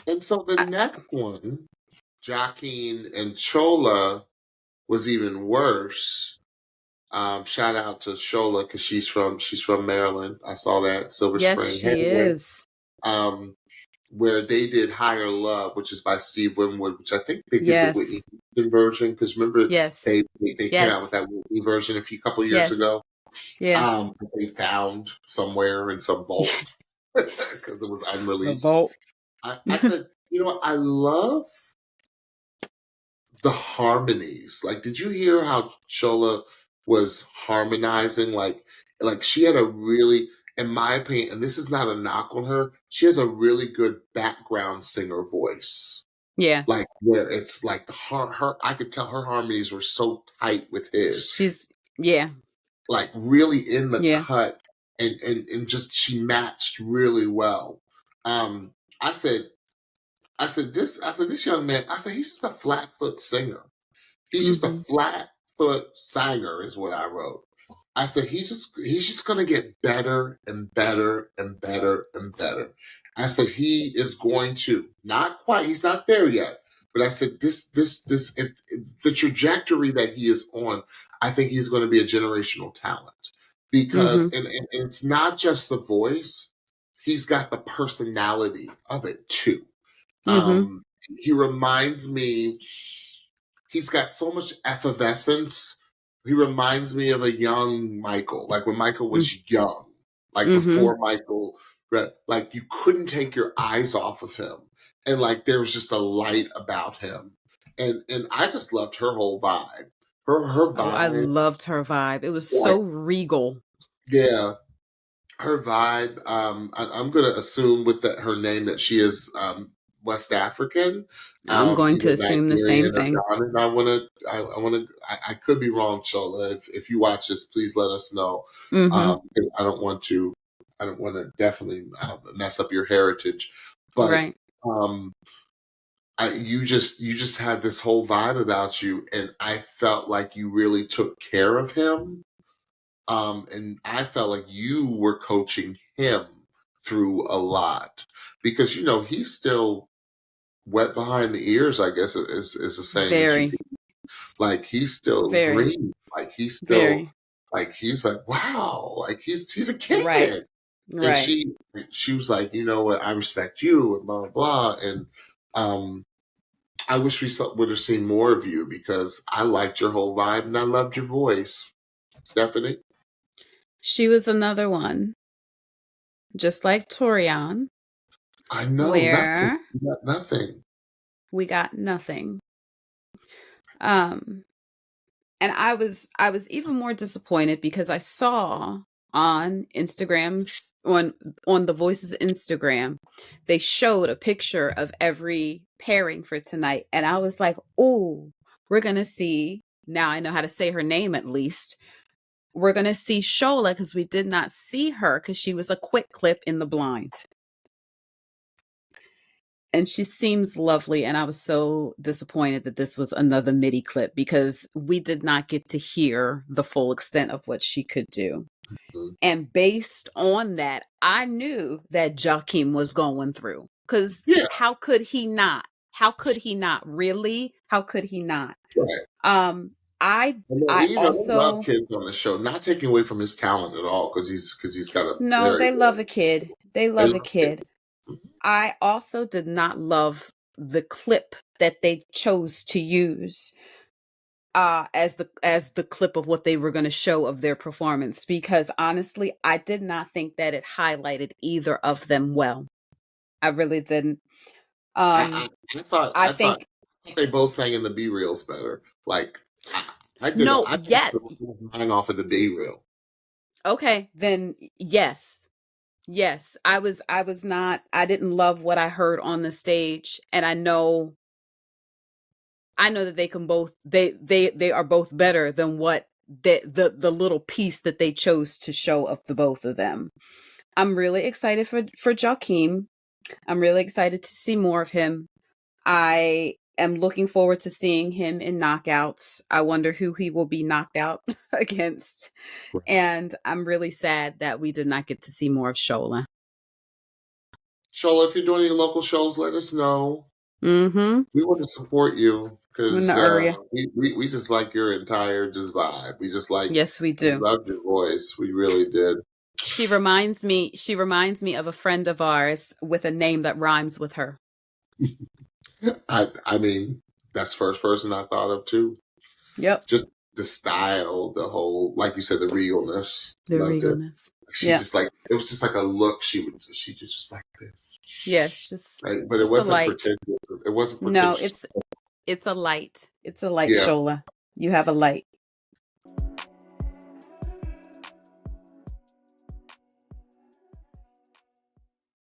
And so the I, next one, Jaukeem and Tsola, was even worse. Shout out to Shola because she's from Maryland. I saw that Silver yes, Spring. she Anyway, is. um, where they did Higher Love, which is by Steve Winwood, which I think they did the Yes, Whitney Houston version because remember yes, they came out with yes, that Whitney version a couple years yes, ago. yeah. They found somewhere in some vault because it was The unreleased. vault. I said, you know what? I love the harmonies. Like, did you hear how Shola was harmonizing? Like she had a really, in my opinion, and this is not a knock on her, she has a really good background singer voice. Yeah, Like where it's like her I could tell her harmonies were so tight with his, she's yeah, like really in the yeah. cut, and just she matched really well. Um, I said, this young man, I said, he's just a flat foot singer. He's just a Hmm. flat foot singer, is what I wrote. I said he's just gonna get better and better and better and better. I said he is going to not quite. He's not there yet, but I said this if the trajectory that he is on, I think he's going to be a generational talent Hmm. because and it's not just the voice. He's got the personality of it too. Hmm. He reminds me, he's got so much effervescence. He reminds me of a young Michael, like when Michael was young, like Hmm. before Michael, like you couldn't take your eyes off of him, and like there was just a light about him, and I just loved her whole vibe. Her Oh, I vibe, loved her vibe. It was like so regal. yeah, her vibe. I'm gonna assume with her name that she is West African, I'm going to either assume the same Nigerian or thing. Ghanaian. I could be wrong, Shola. If you watch this, please let us know. Hmm. 'Cause I don't want to definitely mess up your heritage, but Right. um, you just had this whole vibe about you, and I felt like you really took care of him, and I felt like you were coaching him through a lot because he's still wet behind the ears. I guess is a saying that you Very, could, like he's still very, green, like he's still very. like he's like wow, like he's a Right. kid. And Right. she was like, you know what, I respect you and blah blah blah. And um I wish would have seen more of you because I liked your whole vibe and I loved your voice, Stephanie. She was another one, just like Torian, I know nothing. where Nothing. we got nothing. Um, and I was even more disappointed because I saw on Instagram's on the Voices Instagram, they showed a picture of every pairing for tonight, and I was like, "Oh, we're gonna see." Now I know how to say her name at least. We're gonna see Shola because we did not see her because she was a quick clip in the blinds. And she seems lovely, and I was so disappointed that this was another MIDI clip because we did not get to hear the full extent of what she could do. Mhm. And based on that, I knew that Jaukeem was going through. Because Yeah, how could he not? How could he not? Really? How could he not? right. Um, I And then I even they love also kids on the show, not taking away from his talent at all, because he's got a no, very they love a kid. They they love a love kids. kid. I also did not love the clip that they chose to use as the clip of what they were going to show of their performance because honestly I did not think that it highlighted either of them well. I really didn't. I, um I, I thought I I thought think they both sang in the B reels better. Like I, no I did yet mine off of the B reel. okay then yes, yes, I was not, I didn't love what I heard on the stage, and I know that they can both they are both better than what the little piece that they chose to show of the both of them. I'm really excited for Jaukeem. I'm really excited to see more of him. I am looking forward to seeing him in knockouts. I wonder who he will be knocked out against. Right. And I'm really sad that we did not get to see more of Shola. Shola, if you're doing any local shows, let us know. Mm-hmm. We want to support you In because the area. we just like your entire just vibe. Yes, we We do. loved your voice. We really did. She reminds me of a friend of ours with a name that rhymes with her. I mean, that's the first person I thought of too. Yep. Just the style, the whole, like you said, the regalness. The Loved it. regalness. She just like, it was just like a look. She just was like this. Yes, Right? But it just a wasn't light. pretentious. It wasn't No, pretentious. it's a light. It's a light, Yeah. Shola. You have a light.